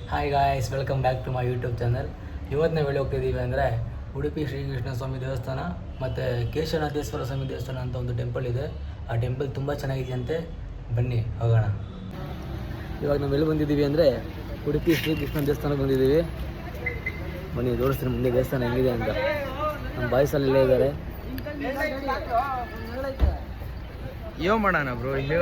Hi guys, welcome back to my YouTube channel. ಇವತ್ತು ನಾವು ಹೋಗ್ತಿದ್ದೀವಿ ಅಂದರೆ ಉಡುಪಿ ಶ್ರೀಕೃಷ್ಣ ಸ್ವಾಮಿ ದೇವಸ್ಥಾನ ಮತ್ತು ಕೇಶವನಾಥೇಶ್ವರ ಸ್ವಾಮಿ ದೇವಸ್ಥಾನ ಅಂತ ಒಂದು ಟೆಂಪಲ್ ಇದೆ. ಆ ಟೆಂಪಲ್ ತುಂಬ ಚೆನ್ನಾಗಿದೆಯಂತೆ. ಬನ್ನಿ ಹೋಗೋಣ. ಇವಾಗ ನಾವು ಎಲ್ಲಿ ಬಂದಿದ್ದೀವಿ ಅಂದರೆ ಉಡುಪಿ ಶ್ರೀಕೃಷ್ಣ ದೇವಸ್ಥಾನಕ್ಕೆ ಬಂದಿದ್ದೀವಿ. ಬನ್ನಿ ತೋರಿಸ್ತೀನಿ ಮುಂದೆ ದೇವಸ್ಥಾನ ಹೆಂಗಿದೆ ಅಂತ. ನಮ್ಮ ಬಾಯ್ಸಲ್ಲೆಲ್ಲ ಇದ್ದಾರೆ. ಯೋ ಮಾಡೋಣ ಬ್ರೋ ಇಲ್ಲೋ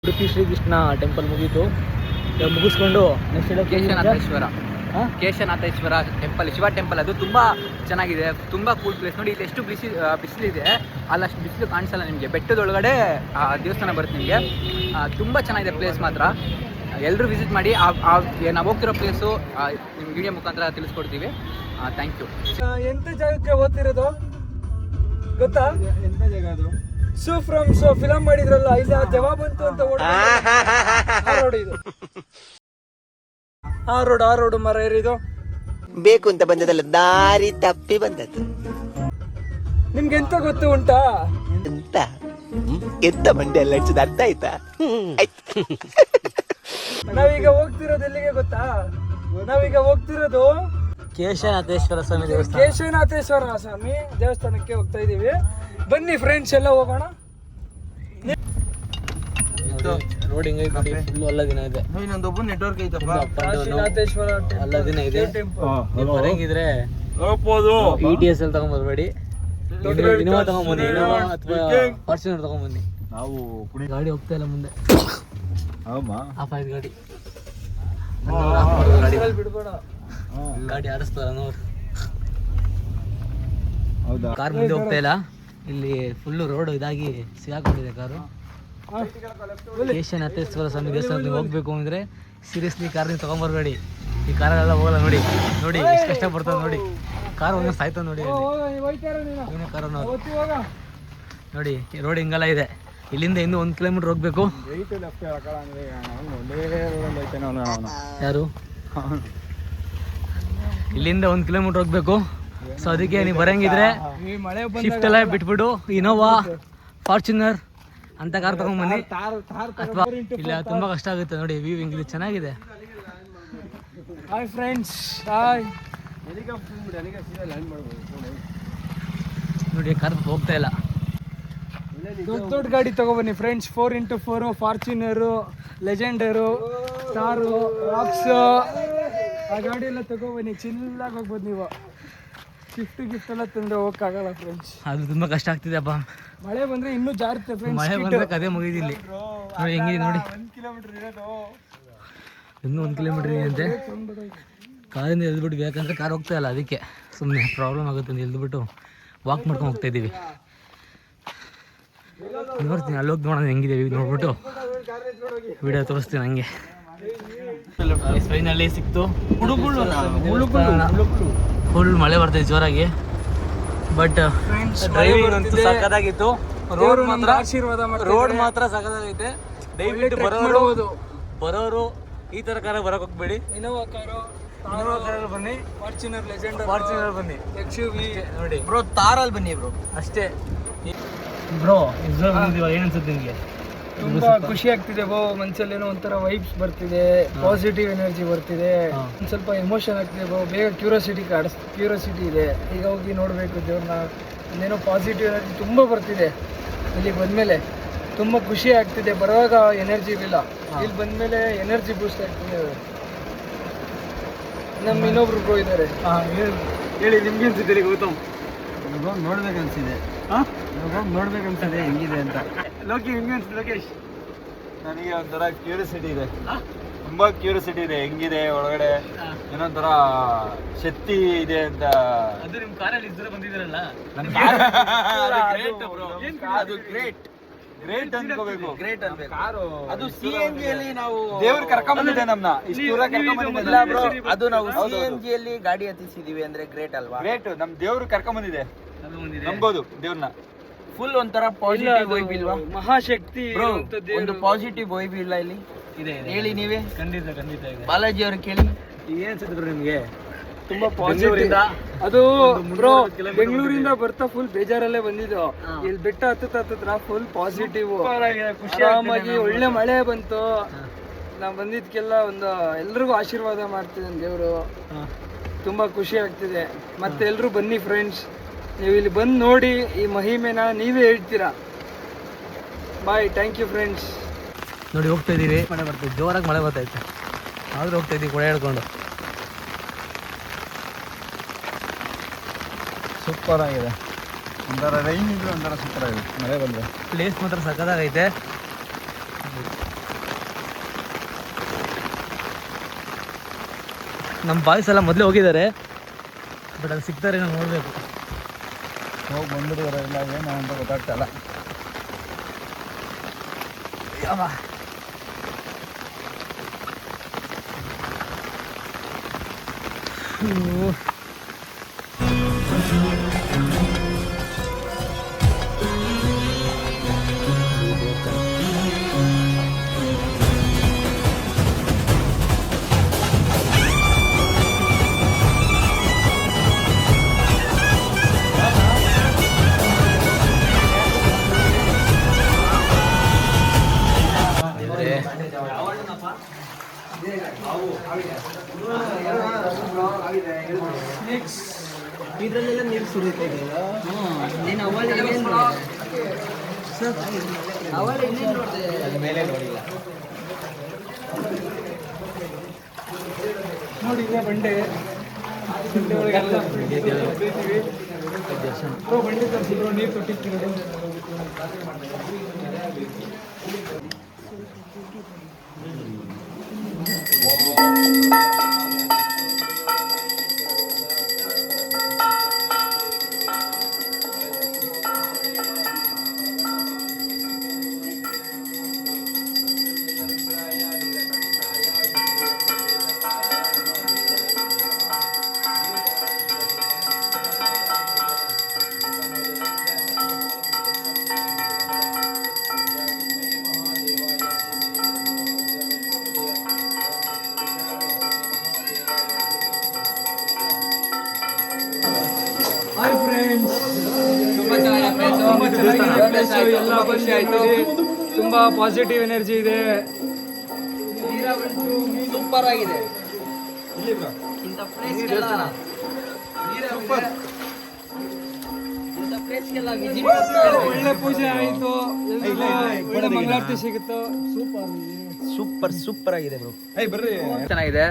ಉಡುಪಿ ಶ್ರೀಕೃಷ್ಣ ಟೆಂಪಲ್ ಮುಗೀತು. ಇವಾಗ ಮುಗಿಸ್ಕೊಂಡು next Keshavanatheshwara temple, Shiva temple. ಅದು ತುಂಬ ಚೆನ್ನಾಗಿದೆ, ತುಂಬ ಕೂಲ್ ಪ್ಲೇಸ್. ನೋಡಿ ಇಲ್ಲಿ ಎಷ್ಟು ಬಿಸಿಲಿದೆ, ಅಲ್ಲಷ್ಟು ಬಿಸಿಲು ಕಾಣಿಸಲ್ಲ ನಿಮಗೆ. ಬೆಟ್ಟದೊಳಗಡೆ ದೇವಸ್ಥಾನ ಬರುತ್ತೆ ನಿಮಗೆ. ತುಂಬ ಚೆನ್ನಾಗಿದೆ ಪ್ಲೇಸ್ ಮಾತ್ರ. ಎಲ್ಲರೂ ವಿಸಿಟ್ ಮಾಡಿ. ನಾವು ಹೋಗ್ತಿರೋ ಪ್ಲೇಸು ನಿಮ್ಮ ವಿಡಿಯೋ ಮುಖಾಂತರ ತಿಳಿಸ್ಕೊಡ್ತೀವಿ. Thank you. ಎಂತ ಜಾಗಕ್ಕೆ ಓದ್ತಿರೋದು ಗೊತ್ತಾ? ಎಂತ ಜಾಗ ಅದು? ಫಿಲಂ ಮಾಡಿದ್ರಲ್ಲ, ಇಲ್ಲ ಜವಾಬ್ ಬಂತು ಅಂತ ರೋಡ್ ಇದು. ಆ ರೋಡ್ ಮರ ಏರಿದು ಬೇಕು ಅಂತ ಬಂದದಲ್ಲ, ದಾರಿ ತಪ್ಪಿ ಬಂದದ್ದು. ನಿಮ್ಗೆ ಎಂತ ಗೊತ್ತು ಉಂಟಾ? ಎಂತ ಮಂಡ್ಯ ಎಲ್ಲ ಹೆಚ್ಚದ ಅರ್ಥ ಆಯ್ತಾ? ನಾವೀಗ ಹೋಗ್ತಿರೋದು ಎಲ್ಲಿಗೆ ಗೊತ್ತಾ? ನಾವೀಗ ಹೋಗ್ತಿರೋದು ಕೇಶವನಾಥೇಶ್ವರ ಸ್ವಾಮಿ ದೇವಸ್ಥಾನ. ಕೇಶವನಾಥೇಶ್ವರ ಸ್ವಾಮಿ ದೇವಸ್ಥಾನಕ್ಕೆ ಹೋಗ್ತಾ ಇದೀವಿ. ಬನ್ನಿ ಫ್ರೆಂಡ್ಸ್ ಎಲ್ಲ ಹೋಗೋಣ. ರೋಡ್ ಹಿಂಗೈತೆ, ಫುಲ್ ಎಲ್ಲ ದಿನ ಇದೆ. ಇನ್ನೊಂದೊಬ್ಬ ನೆಟ್ವರ್ಕ್ ಐತಪ್ಪ. ಕಾಶಿನಾಥೇಶ್ವರ ಎಲ್ಲ ದಿನ ಇದೆ. ನೀವು ಬರಂಗಿದ್ರೆ ETS ಅಲ್ಲಿ ತಗೊಂಡ್ಬರ್ಬೇಡಿ, ಇನೋವಾ ತಗೊಂಡ್ಬನ್ನಿ. ಇನೋವಾ ಅಥವಾ ಫಾರ್ಚುನರ್ ತಗೊಂಡ್ಬನ್ನಿ. ನಾವು ಗಾಡಿ ಹೋಗ್ತಾ ಇಲ್ಲ ಮುಂದೆ. ಆಫ್ ಆಯ್ತು ಗಾಡಿ. ಬಿಡ್ಬೇಡ, ಗಾಡಿ ಆಡಿಸ್ತಾರ ನೋರು. ಕಾರ್ ಮುಂದೆ ಹೋಗ್ತಾ ಇಲ್ಲ. ಇಲ್ಲಿ ಫುಲ್ಲು ರೋಡ್ ಇದಾಗಿ ಸಿಗಾಕೊಂಡಿದೆ ಕಾರು. ಕೇಶವನಾಥೇಶ್ವರ ಸ್ವಾಮಿ ದೇವಸ್ಥಾನಕ್ಕೆ ಹೋಗ್ಬೇಕು ಅಂದ್ರೆ ಸೀರಿಯಸ್ಲಿ ಕಾರ್ ನೀವು ತಗೊಂಡ್ಬರ್ಬೇಡಿ. ಈ ಕಾರಲ್ಲೆಲ್ಲ ಹೋಗಲ್ಲ. ನೋಡಿ ಎಷ್ಟು ಕಷ್ಟ ಬರ್ತದೆ ನೋಡಿ. ಕಾರ್ ಒಂದೊಂದು ಸಾಯ್ತದೆ ನೋಡಿ. ಕಾರು ನೋಡಿ, ರೋಡ್ ಹಿಂಗೆಲ್ಲ ಇದೆ. ಇಲ್ಲಿಂದ ಇನ್ನೂ 1 ಕಿಲೋಮೀಟರ್ ಹೋಗ್ಬೇಕು. ಯಾರು? ಇಲ್ಲಿಂದ 1 ಕಿಲೋಮೀಟರ್ ಹೋಗ್ಬೇಕು. ಸೊ ಅದಕ್ಕೆ ನೀವು ಬರಂಗಿದ್ರೆ ಶಿಫ್ಟ್ ಎಲ್ಲ ಬಿಟ್ಬಿಟ್ಟು ಇನೋವಾ ಫಾರ್ಚುನರ್ ಅಂತ ಕಾರ್ ತಗೊಂಡ್ಬನ್ನಿ. ಅಥವಾ ಇಲ್ಲ ತುಂಬ ಕಷ್ಟ ಆಗುತ್ತೆ ನೋಡಿ. ವ್ಯೂ ಹಿಂಗಿದೆ, ಚೆನ್ನಾಗಿದೆ. Hi friends, hi. ನೋಡಿ ಕಾರ್ ಹೋಗ್ತಾ ಇಲ್ಲ. ದೊಡ್ಡ ಗಾಡಿ ತಗೊಬನ್ನಿ ಫ್ರೆಂಡ್ಸ್. 4x4 ಫಾರ್ಚುನರು, ಲೆಜೆಂಡರು, ಸ್ಟಾರು, ರಾಕ್ಸ್, ಆ ಗಾಡಿ ಎಲ್ಲ ತಗೊಬನ್ನಿ. ಚಿಲ್ಲಾಗಿ ಹೋಗ್ಬೋದು ನೀವು. ಗಿಫ್ಟ್ ಎಲ್ಲ ತಂದ್ರೆ ಹೋಗಕ್ಕಾಗಲ್ಲ ಫ್ರೆಂಡ್ಸ್. ಅದು ತುಂಬ ಕಷ್ಟ ಆಗ್ತಿದೆಪ್ಪ. ಮಳೆ ಬಂದ್ರೆ ಇನ್ನೂ ಜಾರುತ್ತೆ ಫ್ರೆಂಡ್ಸ್. ಮಳೆ ಬಂದ್ರೆ ಕದೇ ಮುಗಿದಿಲ್ಲಿ. ನೋಡಿ ಹೆಂಗಿದೆ ನೋಡಿ. 1 ಕಿಲೋಮೀಟರ್ ಇರೋದು, ಇನ್ನೂ 1 ಕಿಲೋಮೀಟರ್ ಇದೆ ಅಂತೆ. ಕಾರಿಂದ ಎಲ್ದ್ಬಿಟ್ಟು ಬೇಕಂದ್ರೆ ಕಾರ್ ಹೋಗ್ತಾ ಇಲ್ಲ. ಅದಕ್ಕೆ ಸುಮ್ಮನೆ ಪ್ರಾಬ್ಲಮ್ ಆಗುತ್ತೆ ಅಂತ ಎಲ್ದ್ಬಿಟ್ಟು ವಾಕ್ ಮಾಡ್ಕೊಂಡು ಹೋಗ್ತಾ ಇದ್ದೀವಿ. ನೋಡ್ತೀನಿ, ಅಲ್ಲಿ ಹೋಗಿ ನೋಡೋಣ ಹೆಂಗಿದೆ ವ್ಯೂ ನೋಡ್ಬಿಟ್ಟು ವಿಡಿಯೋ ತೋರಿಸ್ತೀನಿ ಹಂಗೆ. ಫೈನಲಿ ಸಿಕ್ತು. ಫುಲ್ ಮಳೆ ಬರ್ತದೆ ಜೋರಾಗಿ. ಬಟ್ ಡ್ರೈವಿಂಗ್ ಅಂತೂ ಸಖತ್ತಾಗಿತ್ತು. ರೋಡ್ ಮಾತ್ರ ಸಖತ್ತಾಗೈತೆ. ದಯವಿಟ್ಟು ಬರೋರು ಈ ತರ ಕಾರ ಬರಕ್ ಹೋಗ್ಬೇಡಿ. ಇನೋವಾ ಕಾರು ಬನ್ನಿ, ಫಾರ್ಚುನರ್, ಲೆಜೆಂಡರ್, ಫಾರ್ಚುನರ್ ಬನ್ನಿ, XUV ನೋಡಿ ಬ್ರೋ ತಾರಲ್ಲಿ ಬನ್ನಿ ಬ್ರೋ ಅಷ್ಟೇ. ಬ್ರೋ ಏನ್ ಅನ್ಸುತ್ತೆ ನಿಮಗೆ? ತುಂಬಾ ಖುಷಿ ಆಗ್ತಿದೆ ಬ್ರೋ. ಮನ್ಸಲ್ಲಿ ಏನೋ ಒಂಥರ ವೈಬ್ಸ್ ಬರ್ತಿದೆ, ಪಾಸಿಟಿವ್ ಎನರ್ಜಿ ಬರ್ತಿದೆ. ಒಂದ್ ಸ್ವಲ್ಪ ಎಮೋಷನ್ ಆಗ್ತಿದೆ ಬ್ರೋ. ಬೇಗ ಕ್ಯೂರಿಯಾಸಿಟಿ ಇದೆ. ಈಗ ಹೋಗಿ ನೋಡ್ಬೇಕು ದೇವ್ರನ್ನ. ಇನ್ನೇನೋ ಪಾಸಿಟಿವ್ ಎನರ್ಜಿ ತುಂಬಾ ಬರ್ತಿದೆ. ಇಲ್ಲಿಗೆ ಬಂದ್ಮೇಲೆ ತುಂಬಾ ಖುಷಿ ಆಗ್ತಿದೆ. ಬರುವಾಗ ಎನರ್ಜಿ ಇರಲಿಲ್ಲ, ಇಲ್ಲಿ ಬಂದ್ಮೇಲೆ ಎನರ್ಜಿ ಬೂಸ್ಟ್ ಆಗ್ತಿದೆ. ನಮ್ಮ ಇನ್ನೊಬ್ರು ಬ್ರೋ ಇದ್ದಾರೆ. ಹೇಳಿ, ನಿಮ್ಗೆ ಅನ್ಸಿದ್ದೀರಿ ಗೌತಮ್? ನೋಡ್ಬೇಕನ್ಸಿದೆ ಹೆಂಗಿದೆ ಅಂತ. ಲೋಕಿ ಹೆಂಗೆ ಅನ್ಸುತ್ತೆ ಲೋಕೇಶ್? ನನಗೆ ಒಂಥರ ಕ್ಯೂರಿಯಾಸಿಟಿ ಇದೆ, ತುಂಬಾ ಕ್ಯೂರಿಯಾಸಿಟಿ ಇದೆ. ಹೆಂಗಿದೆ ಒಳಗಡೆ, ಏನೊಂಥರ ಶಕ್ತಿ ಇದೆ ಅಂತ. ಅದು ನಿಮ್ ಕಾರಲ್ಲಿ ಇದ್ರೆ ಬಂದಿದ್ದೀರಲ್ಲ, ಅದು ಗ್ರೇಟ್ ಅನ್ಕೋಬೇಕು. ಗ್ರೇಟ್ ಅನ್ಬೇಕು. ಅದು CNG ಅಲ್ಲಿ ನಾವು ದೇವ್ರು ಕರ್ಕೊಂಡ್ಬಂದಿದೆ ನಮ್ನ. ಇಷ್ಟು ದೂರ ಕರ್ಕೊಂಡ್ಬಂದಿಲ್ಲ ಬ್ರೋ. ಅದು ನಾವು CNG ಅಲ್ಲಿ ಗಾಡಿ ಹತ್ತಿಸಿದೀವಿ ಅಂದ್ರೆ ಗ್ರೇಟ್ ಅಲ್ವಾ? ಗ್ರೇಟ್. ನಮ್ ದೇವ್ರು ಕರ್ಕೊಂಡ್ಬಂದಿದೆ, ನಂಬೋದು ದೇವ್ರನ್ನ. ಫುಲ್ ಒಂಥರ ಪಾಸಿಟಿವ್ ವೈಬ್ ಇಲ್ವಾ ಮಹಾಶಕ್ತಿ ಬ್ರೋ? ಇರುವಂತದ್ದು ಒಂದು ಪಾಸಿಟಿವ್ ವೈಬ್ ಇಲ್ಲ ಇಲ್ಲಿ? ಇದೆ ಹೇಳಿ ನೀವೇ, ಖಂಡಿತ ಖಂಡಿತ ಇದೆ. ಬಾಲಾಜಿ ಅವ್ರು ಕೇಳಿ. ಏನು ಅನ್ಸುತ್ತೆ ನಿಮಗೆ? ತುಂಬಾ ಪಾಸಿಟಿವ್. ಅದು ಬ್ರೋ ಬೆಂಗಳೂರಿಂದ ಬರ್ತಾ ಫುಲ್ ಬೇಜಾರಲ್ಲೇ ಬಂದಿದ್ದು, ಇಲ್ಲಿ ಬೆಟ್ಟ ಹತ್ತತ್ರ ಫುಲ್ ಪಾಸಿಟಿವ್, ಆರಾಮಾಗಿ ಒಳ್ಳೆ ಮಳೆ ಬಂತು. ನಾವು ಬಂದಿದ್ಕೆಲ್ಲ ಒಂದು ಎಲ್ರಿಗೂ ಆಶೀರ್ವಾದ ಮಾಡ್ತಿದ್ದಾನೆ ದೇವರು. ತುಂಬಾ ಖುಷಿ ಆಗ್ತಿದೆ. ಮತ್ತೆ ಎಲ್ರು ಬನ್ನಿ ಫ್ರೆಂಡ್ಸ್, ನೀವು ಇಲ್ಲಿ ಬಂದು ನೋಡಿ ಈ ಮಹಿಮೆನ ನೀವೇ ಹೇಳ್ತೀರಾ. ಬಾಯ್, ಥ್ಯಾಂಕ್ ಯು ಫ್ರೆಂಡ್ಸ್. ನೋಡಿ ಹೋಗ್ತಾ ಇದ್ದೀವಿ, ಮಳೆ ಬರ್ತೈತೆ, ಜೋರಾಗಿ ಮಳೆ ಬರ್ತೈತೆ, ಆದರೂ ಹೋಗ್ತಾ ಇದ್ದೀವಿ ಕೊಡೆ ಹೇಳ್ಕೊಂಡು. ಸೂಪರ್ ಆಗಿದೆ. ಒಂಥರ ರೈನ್ ಇದ್ರೆ ಒಂಥರ ಸೂಪರ್ ಆಗಿದೆ ಮಳೆ ಬಂದರೆ. ಪ್ಲೇಸ್ ಮಾತ್ರ ಸಖತ್ತಾಗೈತೆ. ನಮ್ಮ ಬಾಯ್ಸ್ ಎಲ್ಲ ಮೊದಲೇ ಹೋಗಿದ್ದಾರೆ, ಬಟ್ ಅಲ್ಲಿ ಸಿಗ್ತಾರೆ ನಾವು ನೋಡಬೇಕು. ಹೋಗಿ ಬಂದಿರೋರ ಇಲ್ಲ ಏನು ಅಂತ ಗೊತ್ತಾಗ್ತಲ್ಲ. ಇದರಲ್ಲೆಲ್ಲ ನೀರು ಸುರಿತಾ ಇದೆಯಲ್ಲ. ಮೇಲೆ ನೋಡಿಲ್ಲ ನೋಡಿ ಇದೆ ಬಂಡೆ, ಬಂಡೆ ತರಿಸಿದ್ರು, ನೀರು ತೊಟ್ಟಿರ್ತೀವಿ. ಹಾಯ್ ಫ್ರೆಂಡ್ಸ್, ತುಂಬ ಚೆನ್ನಾಗಿದೆ ಪ್ಲೇಸ್, ಎಲ್ಲ ಖುಷಿ ಆಯ್ತು. ತುಂಬಾ ಪಾಸಿಟಿವ್ ಎನರ್ಜಿ ಇದೆ. ಸೂಪರ್ ಆಗಿದೆ. ಇಂಥ ಪ್ಲೇಸ್ಗೆಲ್ಲ ವಿಸಿಟ್ ಒಳ್ಳೆ ಪೂಜೆ ಆಯ್ತು, ಒಳ್ಳೆ ಮಂಗಳಾರತಿ ಸಿಗುತ್ತೋ. ಸೂಪರ್ ಸೂಪರ್ ಆಗಿದೆ ಬ್ರೋ. ಚೆನ್ನಾಗಿದೆ.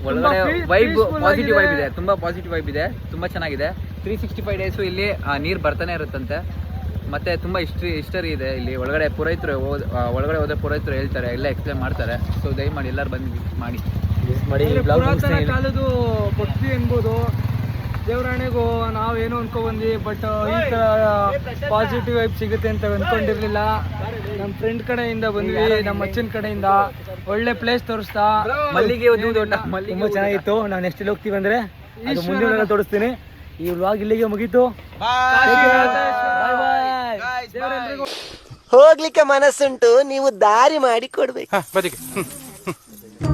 ಒಳಗಡೆ ವೈಬ್ ಪಾಸಿಟಿವ್ ವೈಬ್ ಇದೆ, ತುಂಬ ಪಾಸಿಟಿವ್ ವೈಬ್ ಇದೆ, ತುಂಬ ಚೆನ್ನಾಗಿದೆ. 365 ಡೇಸು ಇಲ್ಲಿ ನೀರು ಬರ್ತಾನೆ ಇರುತ್ತಂತೆ. ಮತ್ತು ತುಂಬ ಹಿಸ್ಟರಿ ಇದೆ ಇಲ್ಲಿ. ಒಳಗಡೆ ಪುರೋಹಿತರು ಒಳಗಡೆ ಹೋದರೆ ಪುರೋಹಿತರು ಹೇಳ್ತಾರೆ, ಎಲ್ಲ ಎಕ್ಸ್ಪ್ಲೇನ್ ಮಾಡ್ತಾರೆ. ಸೊ ದಯಮಾಡಿ ಎಲ್ಲರೂ ಬಂದು ವಿಸಿಟ್ ಮಾಡಿ. ಪುರಾತನ ಕಾಲದ ಭಕ್ತಿ ಎನ್ಬೋದು. ದೇವರಾಣೆಗೂ ನಾವೇನು ಅನ್ಕೊಬಂದ್ವಿ, ಬಟ್ ಈ ಥರ ಪಾಸಿಟಿವ್ ವೈಬ್ ಸಿಗುತ್ತೆ ಅಂತ ಅನ್ಕೊಂಡಿರ್ಲಿಲ್ಲ. ನಮ್ಮ ಫ್ರೆಂಡ್ ಕಡೆಯಿಂದ ಬಂದ್ವಿ, ನಮ್ಮ ಅಚ್ಚನ ಕಡೆಯಿಂದ. ಒಳ್ಳೆ ಪ್ಲೇಸ್ ತೋರಿಸ್ತಾ, ಮಲ್ಲಿಗೆ ಒಂದು ದೊಡ್ಡ ತುಂಬ ಚೆನ್ನಾಗಿತ್ತು. ನಾವು ನೆಕ್ಸ್ಟ್ ಎಲ್ಲಿ ಹೋಗ್ತೀವಿ ಅಂದರೆ ಅದು ಮುಂದಿನ ತೋರಿಸ್ತೀನಿ. ಈ ವ್ಲಾಗ್ ಇಲ್ಲಿಗೆ ಮುಗೀತು. ಹೋಗ್ಲಿಕ್ಕೆ ಮನಸ್ಸುಂಟು, ನೀವು ದಾರಿ ಮಾಡಿ ಕೊಡ್ಬೇಕು.